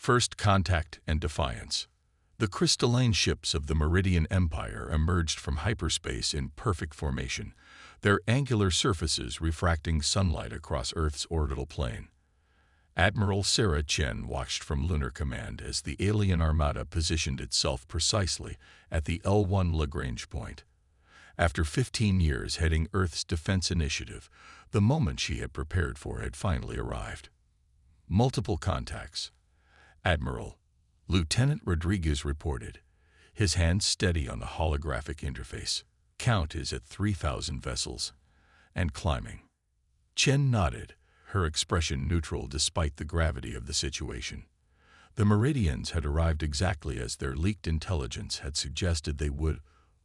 First Contact and Defiance. The crystalline ships of the Meridian Empire emerged from hyperspace in perfect formation, their angular surfaces refracting sunlight across Earth's orbital plane. Admiral Sarah Chen watched from Lunar Command as the alien armada positioned itself precisely at the L1 Lagrange point. After 15 years heading Earth's defense initiative, the moment she had prepared for had finally arrived. Multiple contacts. Admiral Lieutenant Rodriguez reported, his hands steady on the holographic interface. Count is at 3,000 vessels, and climbing. Chen nodded, her expression neutral despite the gravity of the situation. The Meridians had arrived exactly as their leaked intelligence had suggested they would.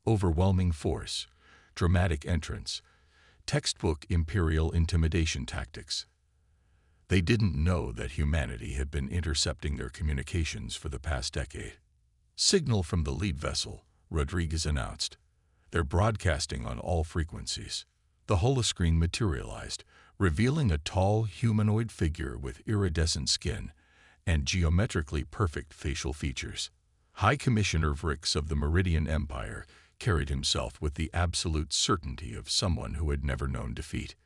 Overwhelming force, dramatic entrance, textbook imperial intimidation tactics. They didn't know that humanity had been intercepting their communications for the past decade. Signal from the lead vessel, Rodriguez announced. They're broadcasting on all frequencies. The holoscreen materialized, revealing a tall humanoid figure with iridescent skin and geometrically perfect facial features. High Commissioner Vrix of the Meridian Empire carried himself with the absolute certainty of someone who had never known defeat.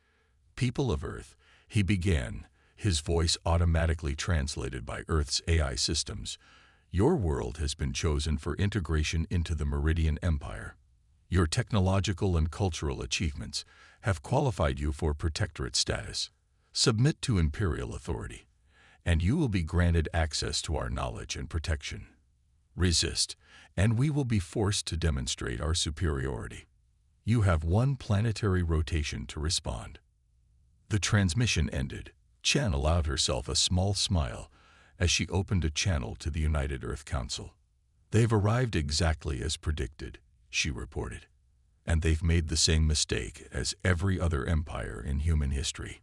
People of Earth, he began, his voice automatically translated by Earth's AI systems. Your world has been chosen for integration into the Meridian Empire. Your technological and cultural achievements have qualified you for protectorate status. Submit to imperial authority, and you will be granted access to our knowledge and protection. Resist, and we will be forced to demonstrate our superiority. You have one planetary rotation to respond. The transmission ended. Chen allowed herself a small smile as she opened a channel to the United Earth Council. They've arrived exactly as predicted, she reported. And they've made the same mistake as every other empire in human history.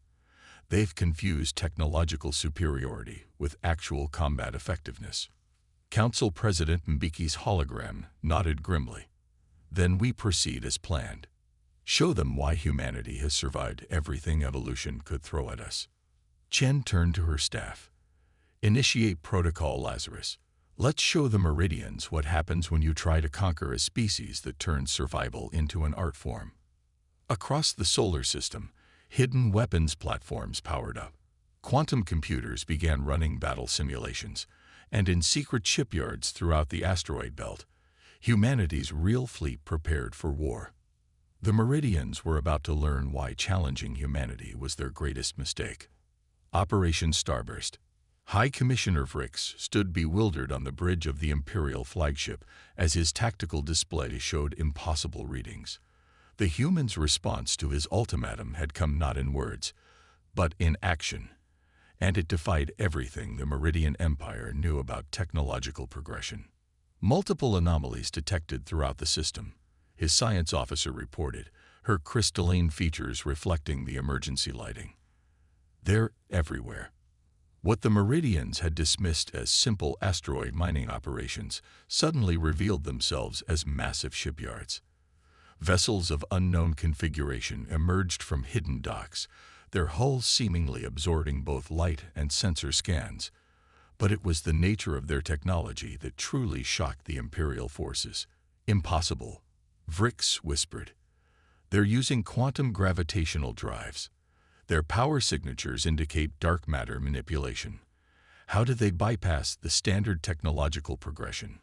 They've confused technological superiority with actual combat effectiveness. Council President Mbiki's hologram nodded grimly. Then we proceed as planned. Show them why humanity has survived everything evolution could throw at us. Chen turned to her staff. Initiate Protocol Lazarus. Let's show the Meridians what happens when you try to conquer a species that turns survival into an art form. Across the solar system, hidden weapons platforms powered up. Quantum computers began running battle simulations, and in secret shipyards throughout the asteroid belt, humanity's real fleet prepared for war. The Meridians were about to learn why challenging humanity was their greatest mistake. Operation Starburst. High Commissioner Vrix stood bewildered on the bridge of the Imperial flagship as his tactical display showed impossible readings. The humans' response to his ultimatum had come not in words, but in action, and it defied everything the Meridian Empire knew about technological progression. Multiple anomalies detected throughout the system, his science officer reported, her crystalline features reflecting the emergency lighting. They're everywhere. What the Meridians had dismissed as simple asteroid mining operations suddenly revealed themselves as massive shipyards. Vessels of unknown configuration emerged from hidden docks, their hulls seemingly absorbing both light and sensor scans. But it was the nature of their technology that truly shocked the Imperial forces. Impossible, Vrix whispered. They're using quantum gravitational drives. Their power signatures indicate dark matter manipulation. How did they bypass the standard technological progression?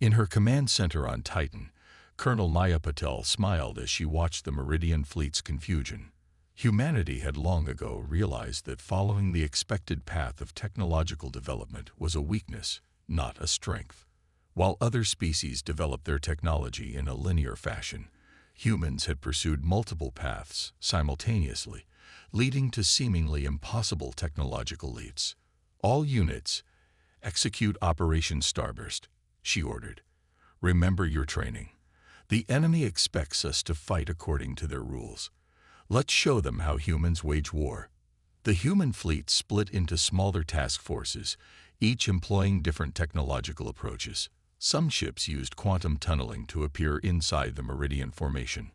In her command center on Titan, Colonel Maya Patel smiled as she watched the Meridian fleet's confusion. Humanity had long ago realized that following the expected path of technological development was a weakness, not a strength. While other species developed their technology in a linear fashion, humans had pursued multiple paths simultaneously, leading to seemingly impossible technological leaps. All units, execute Operation Starburst, she ordered. Remember your training. The enemy expects us to fight according to their rules. Let's show them how humans wage war. The human fleet split into smaller task forces, each employing different technological approaches. Some ships used quantum tunneling to appear inside the Meridian formation.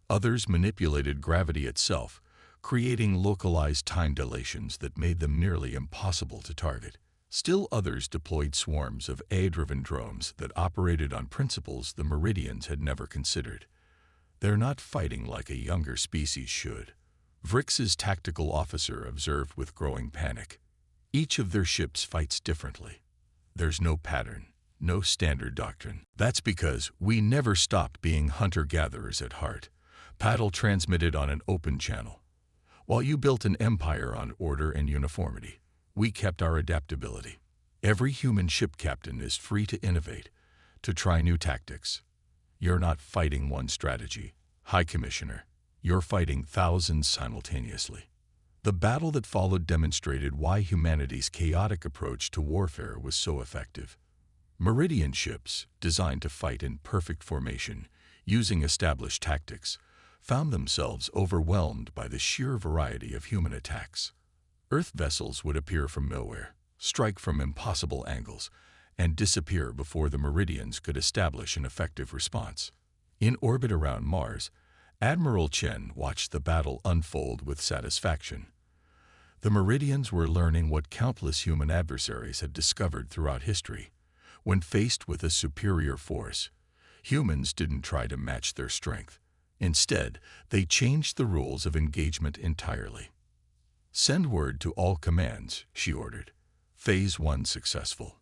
Others manipulated gravity itself, creating localized time dilations that made them nearly impossible to target. Still others deployed swarms of AI-driven drones that operated on principles the Meridians had never considered. They're not fighting like a younger species should, Vrix's tactical officer observed with growing panic. Each of their ships fights differently. There's no pattern, no standard doctrine. That's because we never stopped being hunter-gatherers at heart. Paddle transmitted on an open channel. While you built an empire on order and uniformity, we kept our adaptability. Every human ship captain is free to innovate, to try new tactics. You're not fighting one strategy, High Commissioner. You're fighting thousands simultaneously. The battle that followed demonstrated why humanity's chaotic approach to warfare was so effective. Meridian ships, designed to fight in perfect formation, using established tactics, found themselves overwhelmed by the sheer variety of human attacks. Earth vessels would appear from nowhere, strike from impossible angles, and disappear before the Meridians could establish an effective response. In orbit around Mars, Admiral Chen watched the battle unfold with satisfaction. The Meridians were learning what countless human adversaries had discovered throughout history. When faced with a superior force, humans didn't try to match their strength. Instead, they changed the rules of engagement entirely. "Send word to all commands," she ordered. "Phase 1 successful.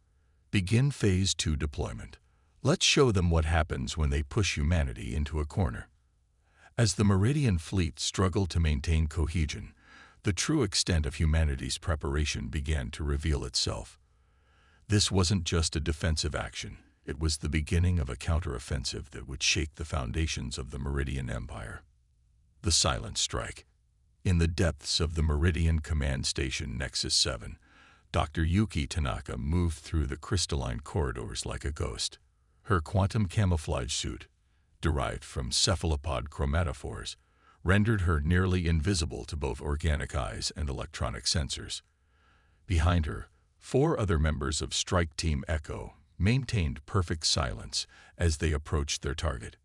Begin Phase 2 deployment. Let's show them what happens when they push humanity into a corner." As the Meridian fleet struggled to maintain cohesion, the true extent of humanity's preparation began to reveal itself. This wasn't just a defensive action. It was the beginning of a counteroffensive that would shake the foundations of the Meridian Empire. The Silent Strike. In the depths of the Meridian Command Station Nexus 7, Dr. Yuki Tanaka moved through the crystalline corridors like a ghost. Her quantum camouflage suit, derived from cephalopod chromatophores, rendered her nearly invisible to both organic eyes and electronic sensors. Behind her, 4 other members of Strike Team Echo maintained perfect silence as they approached their target.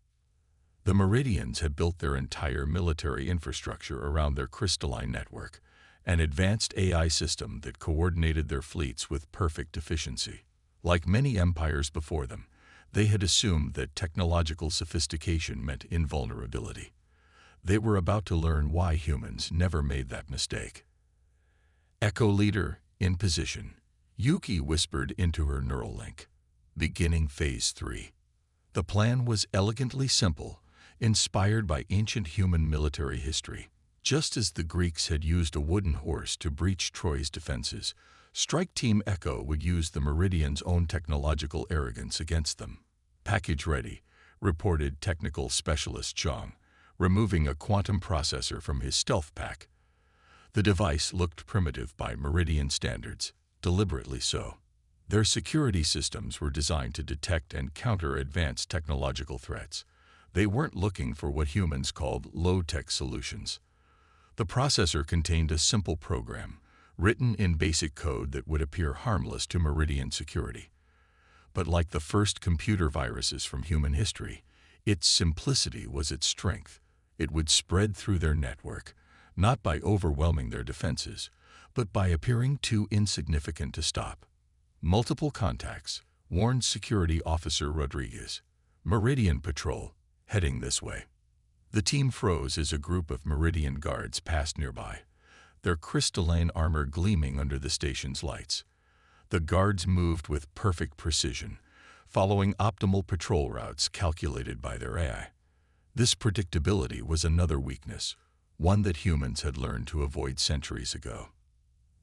The Meridians had built their entire military infrastructure around their crystalline network, an advanced AI system that coordinated their fleets with perfect efficiency. Like many empires before them, they had assumed that technological sophistication meant invulnerability. They were about to learn why humans never made that mistake. "Echo Leader, in position," Yuki whispered into her neural link. "Beginning Phase 3. The plan was elegantly simple, inspired by ancient human military history. Just as the Greeks had used a wooden horse to breach Troy's defenses, Strike Team Echo would use the Meridians' own technological arrogance against them. "Package ready," reported technical specialist Zhang, removing a quantum processor from his stealth pack. The device looked primitive by Meridian standards, deliberately so. Their security systems were designed to detect and counter advanced technological threats. They weren't looking for what humans called low-tech solutions. The processor contained a simple program, written in basic code that would appear harmless to Meridian security. But like the first computer viruses from human history, its simplicity was its strength. It would spread through their network, not by overwhelming their defenses, but by appearing too insignificant to stop. "Multiple contacts," warned Security Officer Rodriguez. "Meridian Patrol, heading this way." The team froze as a group of Meridian guards passed nearby, their crystalline armor gleaming under the station's lights. The guards moved with perfect precision, following optimal patrol routes calculated by their AI. This predictability was another weakness, one that humans had learned to avoid centuries ago.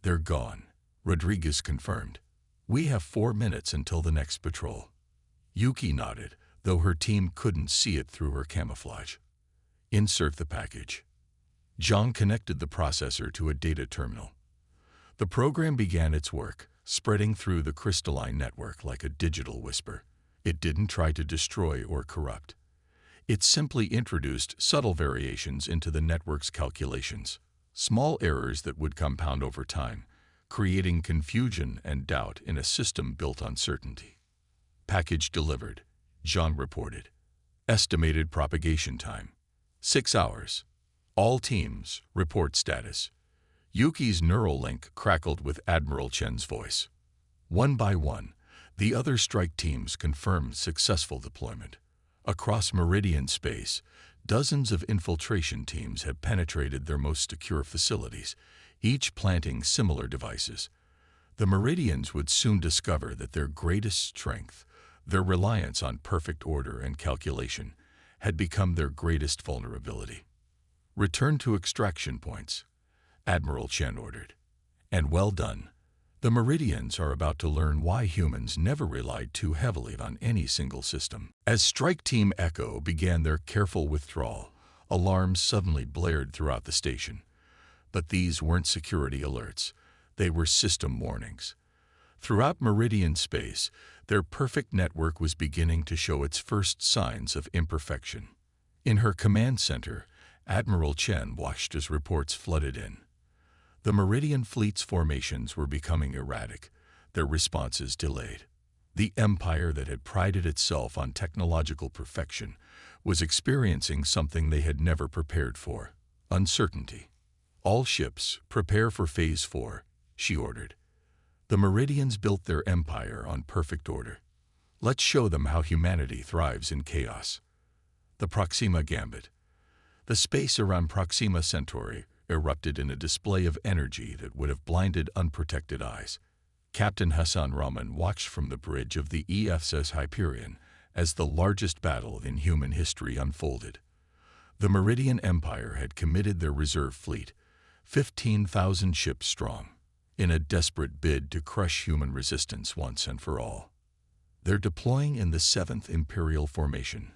"They're gone," Rodriguez confirmed. "We have 4 minutes until the next patrol." Yuki nodded, though her team couldn't see it through her camouflage. "Insert the package." Zhang connected the processor to a data terminal. The program began its work, spreading through the crystalline network like a digital whisper. It didn't try to destroy or corrupt. It simply introduced subtle variations into the network's calculations, small errors that would compound over time, creating confusion and doubt in a system built on certainty. "Package delivered," Zhang reported. "Estimated propagation time, 6 hours. All teams, report status." Yuki's neural link crackled with Admiral Chen's voice. One by one, the other strike teams confirmed successful deployment. Across Meridian space, dozens of infiltration teams had penetrated their most secure facilities, each planting similar devices. The Meridians would soon discover that their greatest strength, their reliance on perfect order and calculation, had become their greatest vulnerability. "Return to extraction points," Admiral Chen ordered. "And well done. The Meridians are about to learn why humans never relied too heavily on any single system." As Strike Team Echo began their careful withdrawal, alarms suddenly blared throughout the station. But these weren't security alerts. They were system warnings. Throughout Meridian space, their perfect network was beginning to show its first signs of imperfection. In her command center, Admiral Chen watched as reports flooded in. The Meridian fleet's formations were becoming erratic, their responses delayed. The empire that had prided itself on technological perfection was experiencing something they had never prepared for: uncertainty. "All ships, prepare for Phase 4, she ordered. The Meridians built their empire on perfect order. Let's show them how humanity thrives in chaos. The Proxima Gambit. The space around Proxima Centauri erupted in a display of energy that would have blinded unprotected eyes. Captain Hassan Rahman watched from the bridge of the EFSS Hyperion as the largest battle in human history unfolded. The Meridian Empire had committed their reserve fleet, 15,000 ships strong, in a desperate bid to crush human resistance once and for all. They're deploying in the 7th Imperial Formation,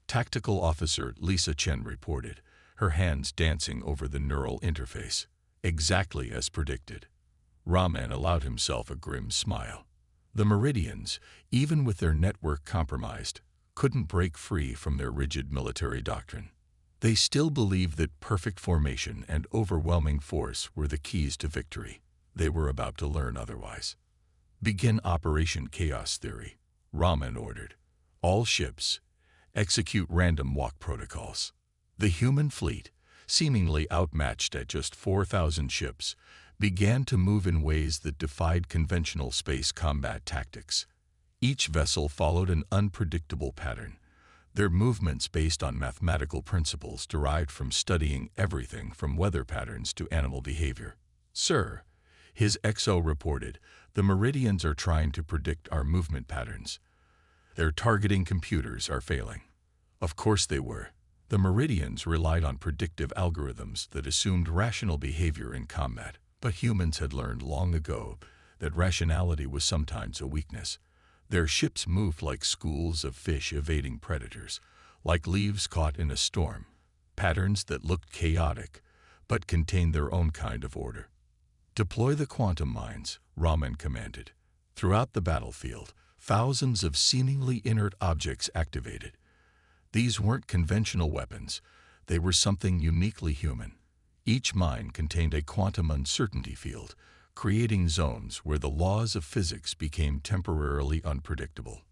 Tactical Officer Lisa Chen reported, her hands dancing over the neural interface. Exactly as predicted. Rahman allowed himself a grim smile. The Meridians, even with their network compromised, couldn't break free from their rigid military doctrine. They still believed that perfect formation and overwhelming force were the keys to victory. They were about to learn otherwise. "Begin Operation Chaos Theory," Rahman ordered. "All ships, execute random walk protocols." The human fleet, seemingly outmatched at just 4,000 ships, began to move in ways that defied conventional space combat tactics. Each vessel followed an unpredictable pattern, their movements based on mathematical principles derived from studying everything from weather patterns to animal behavior. "Sir," his XO reported, "the Meridians are trying to predict our movement patterns. Their targeting computers are failing." Of course they were. The Meridians relied on predictive algorithms that assumed rational behavior in combat, but humans had learned long ago that rationality was sometimes a weakness. Their ships moved like schools of fish evading predators, like leaves caught in a storm, patterns that looked chaotic but contained their own kind of order. "Deploy the quantum mines," Rahman commanded. Throughout the battlefield, thousands of seemingly inert objects activated. These weren't conventional weapons. They were something uniquely human. Each mine contained a quantum uncertainty field, creating zones where the laws of physics became temporarily unpredictable.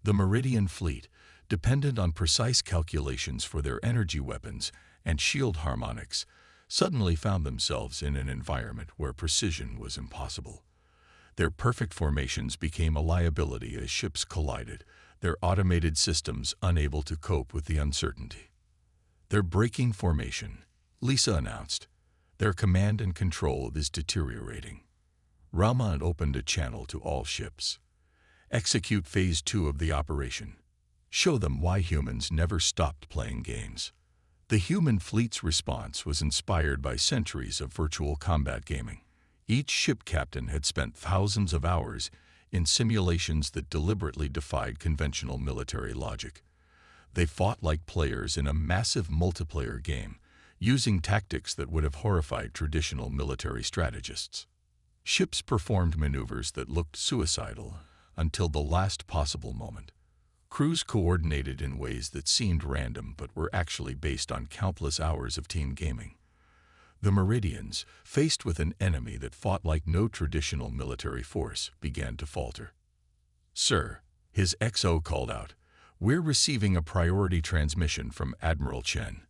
The Meridian fleet, dependent on precise calculations for their energy weapons and shield harmonics, suddenly found themselves in an environment where precision was impossible. Their perfect formations became a liability as ships collided, their automated systems unable to cope with the uncertainty. "They're breaking formation," Lisa announced. "Their command and control is deteriorating." Rahman opened a channel to all ships. "Execute Phase 2 of the operation. Show them why humans never stopped playing games." The human fleet's response was inspired by centuries of virtual combat gaming. Each ship captain had spent thousands of hours in simulations that deliberately defied conventional military logic. They fought like players in a massive multiplayer game, using tactics that would have horrified traditional military strategists. Ships performed maneuvers that looked suicidal until the last possible moment. Crews coordinated in ways that seemed random but were actually based on countless hours of team gaming. The Meridians, faced with an enemy that fought like no traditional military force, began to falter. "Sir," his XO called out, "we're receiving a priority transmission from Admiral Chen.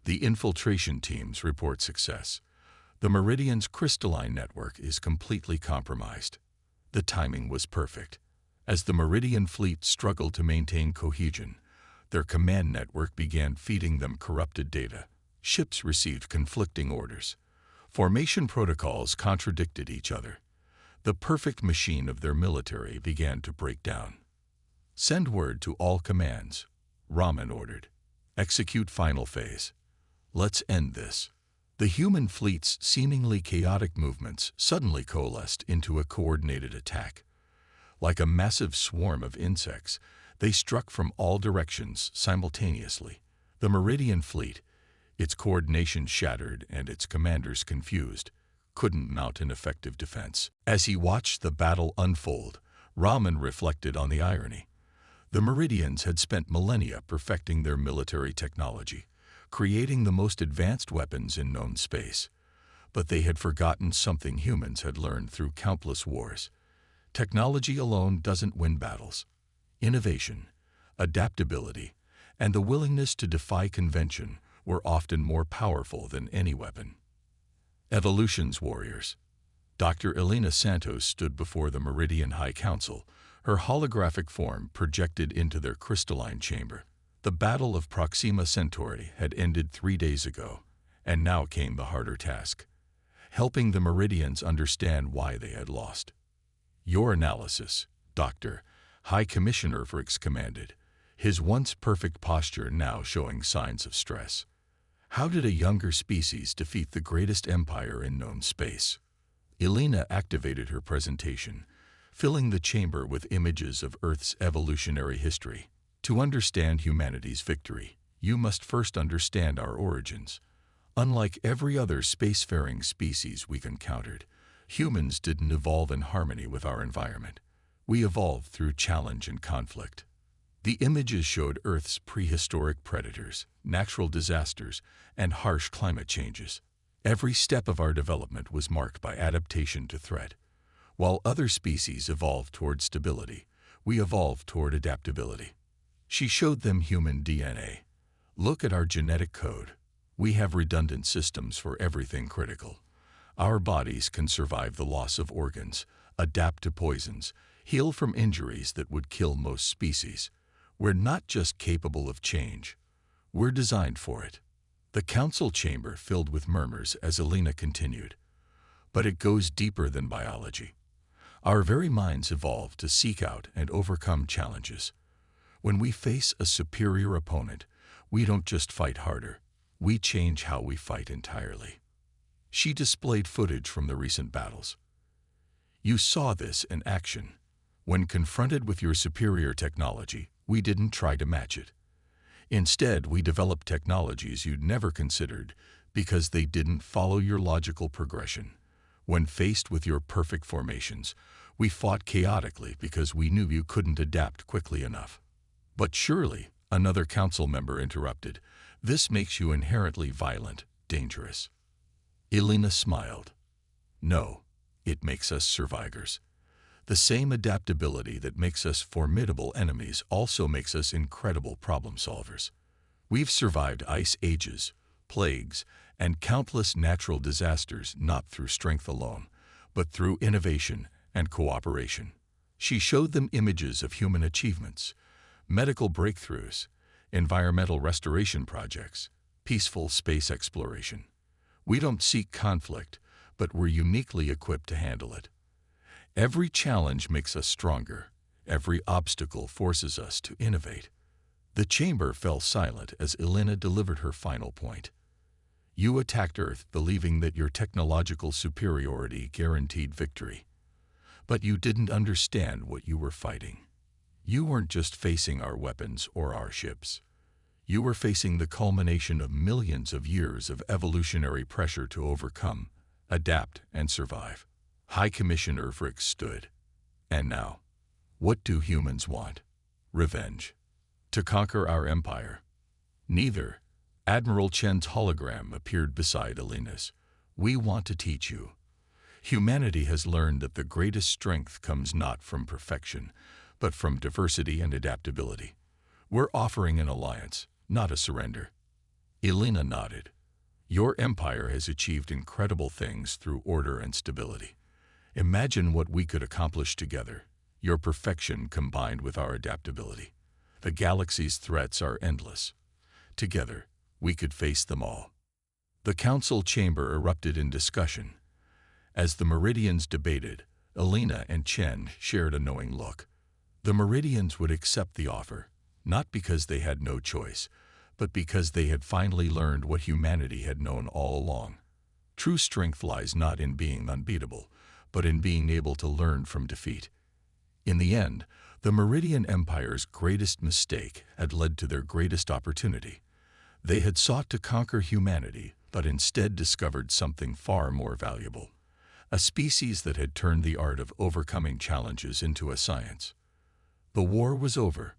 The infiltration teams report success. The Meridian's crystalline network is completely compromised." The timing was perfect. As the Meridian fleet struggled to maintain cohesion, their command network began feeding them corrupted data. Ships received conflicting orders. Formation protocols contradicted each other. The perfect machine of their military began to break down. "Send word to all commands," Raman ordered. "Execute final phase. Let's end this." The human fleet's seemingly chaotic movements suddenly coalesced into a coordinated attack. Like a massive swarm of insects, they struck from all directions simultaneously. The Meridian fleet, its coordination shattered and its commanders confused, couldn't mount an effective defense. As he watched the battle unfold, Raman reflected on the irony. The Meridians had spent millennia perfecting their military technology, creating the most advanced weapons in known space. But they had forgotten something humans had learned through countless wars. Technology alone doesn't win battles. Innovation, adaptability, and the willingness to defy convention were often more powerful than any weapon. Evolution's warriors. Dr. Elena Santos stood before the Meridian High Council, her holographic form projected into their crystalline chamber. The Battle of Proxima Centauri had ended 3 days ago, and now came the harder task, helping the Meridians understand why they had lost. "Your analysis, Doctor," High Commissioner Orcs commanded, his once perfect posture now showing signs of stress. "How did a younger species defeat the greatest empire in known space?" Elena activated her presentation, filling the chamber with images of Earth's evolutionary history. "To understand humanity's victory, you must first understand our origins. Unlike every other spacefaring species we've encountered, humans didn't evolve in harmony with our environment. We evolved through challenge and conflict." The images showed Earth's prehistoric predators, natural disasters, and harsh climate changes. Every step of our development was marked by adaptation to threat. While other species evolved toward stability, we evolved toward adaptability. She showed them human DNA. "Look at our genetic code. We have redundant systems for everything critical. Our bodies can survive the loss of organs, adapt to poisons, heal from injuries that would kill most species. We're not just capable of change, we're designed for it." The council chamber filled with murmurs as Elena continued. "But it goes deeper than biology. Our very minds evolved to seek out and overcome challenges. When we face a superior opponent, we don't just fight harder, we change how we fight entirely." She displayed footage from the recent battles. "You saw this in action. When confronted with your superior technology, we didn't try to match it. Instead, we developed technologies you'd never considered because they didn't follow your logical progression. When faced with your perfect formations, we fought chaotically because we knew you couldn't adapt quickly enough." "But surely," another council member interrupted, "this makes you inherently violent, dangerous." Elena smiled. "No, it makes us survivors. The same adaptability that makes us formidable enemies also makes us incredible problem solvers. We've survived ice ages, plagues, and countless natural disasters not through strength alone, but through innovation and cooperation." She showed them images of human achievements, medical breakthroughs, environmental restoration projects, peaceful space exploration. "We don't seek conflict, but we're uniquely equipped to handle it. Every challenge makes us stronger. Every obstacle forces us to innovate." The chamber fell silent as Elena delivered her final point. "You attacked Earth believing that your technological superiority guaranteed victory. But you didn't understand what you were fighting. You weren't just facing our weapons or our ships. You were facing the culmination of millions of years of evolutionary pressure to overcome, adapt, and survive." High Commissioner Frick stood. "And now, what do humans want? Revenge? To conquer our empire?" "Neither." Admiral Chen's hologram appeared beside Elena's. "We want to teach you. Humanity has learned that the greatest strength comes not from perfection, but from diversity and adaptability. We're offering an alliance, not a surrender." Elena nodded. "Your empire has achieved incredible things through order and stability. Imagine what we could accomplish together, your perfection combined with our adaptability. The galaxy's threats are endless. Together, we could face them all. The council chamber erupted in discussion. As the Meridians debated, Elena and Chen shared a knowing look. The Meridians would accept the offer, not because they had no choice, but because they had finally learned what humanity had known all along. True strength lies not in being unbeatable, but in being able to learn from defeat. In the end, the Meridian Empire's greatest mistake had led to their greatest opportunity. They had sought to conquer humanity, but instead discovered something far more valuable. A species that had turned the art of overcoming challenges into a science. The war was over.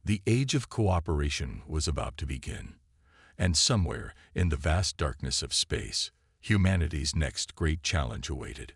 The age of cooperation was about to begin. And somewhere, in the vast darkness of space, humanity's next great challenge awaited.